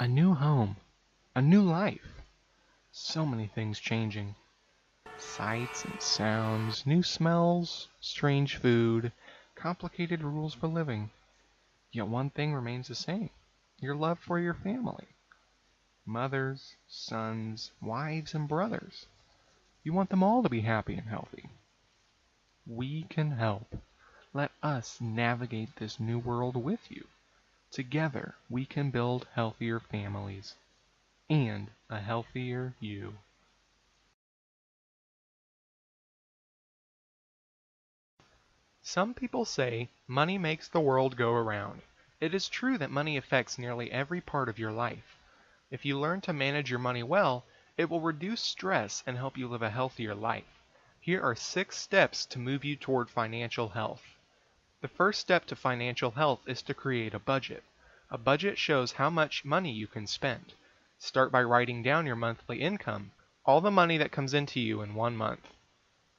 A new home, a new life. So many things changing. Sights and sounds, new smells, strange food, complicated rules for living. Yet one thing remains the same: your love for your family. Mothers, sons, wives, and brothers. You want them all to be happy and healthy. We can help. Let us navigate this new world with you. Together, we can build healthier families and a healthier you. Some people say money makes the world go around. It is true that money affects nearly every part of your life. If you learn to manage your money well, it will reduce stress and help you live a healthier life. Here are 6 steps to move you toward financial health. The first step to financial health is to create a budget. A budget shows how much money you can spend. Start by writing down your monthly income, all the money that comes into you in one month.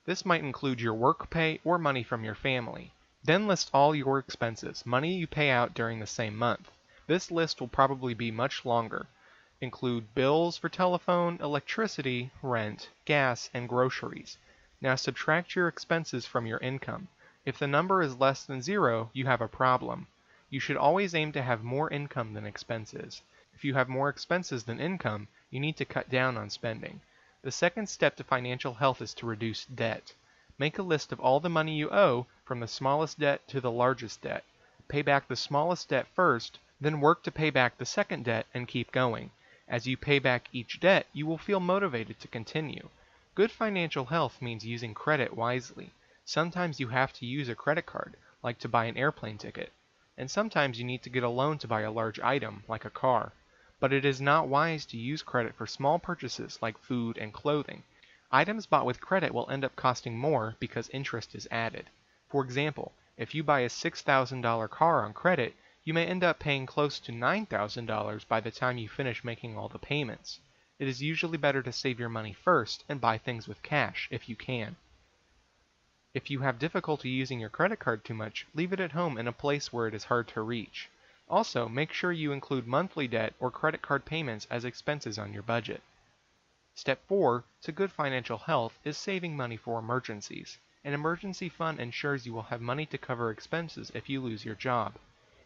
This might include your work pay or money from your family. Then list all your expenses, money you pay out during the same month. This list will probably be much longer. Include bills for telephone, electricity, rent, gas, and groceries. Now subtract your expenses from your income. If the number is less than 0, you have a problem. You should always aim to have more income than expenses. If you have more expenses than income, you need to cut down on spending. The second step to financial health is to reduce debt. Make a list of all the money you owe, from the smallest debt to the largest debt. Pay back the smallest debt first, then work to pay back the second debt and keep going. As you pay back each debt, you will feel motivated to continue. Good financial health means using credit wisely. Sometimes you have to use a credit card, like to buy an airplane ticket. And sometimes you need to get a loan to buy a large item, like a car. But it is not wise to use credit for small purchases like food and clothing. Items bought with credit will end up costing more because interest is added. For example, if you buy a $6,000 car on credit, you may end up paying close to $9,000 by the time you finish making all the payments. It is usually better to save your money first and buy things with cash if you can. If you have difficulty using your credit card too much, leave it at home in a place where it is hard to reach. Also, make sure you include monthly debt or credit card payments as expenses on your budget. Step 4 to good financial health is saving money for emergencies. An emergency fund ensures you will have money to cover expenses if you lose your job.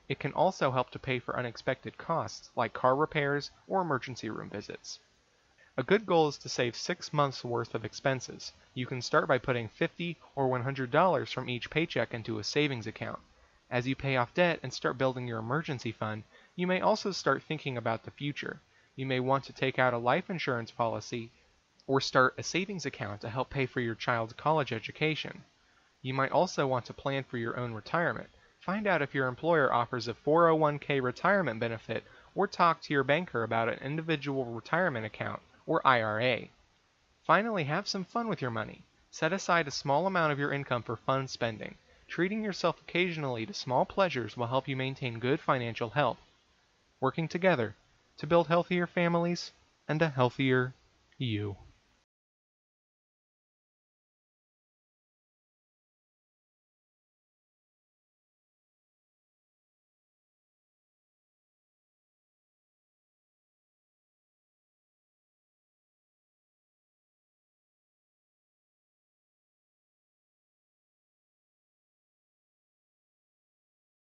It can also help to pay for unexpected costs like car repairs or emergency room visits. A good goal is to save 6 months worth of expenses. You can start by putting $50 or $100 from each paycheck into a savings account. As you pay off debt and start building your emergency fund, you may also start thinking about the future. You may want to take out a life insurance policy or start a savings account to help pay for your child's college education. You might also want to plan for your own retirement. Find out if your employer offers a 401k retirement benefit or talk to your banker about an individual retirement account or IRA. Finally, have some fun with your money. Set aside a small amount of your income for fun spending. Treating yourself occasionally to small pleasures will help you maintain good financial health. Working together to build healthier families and a healthier you.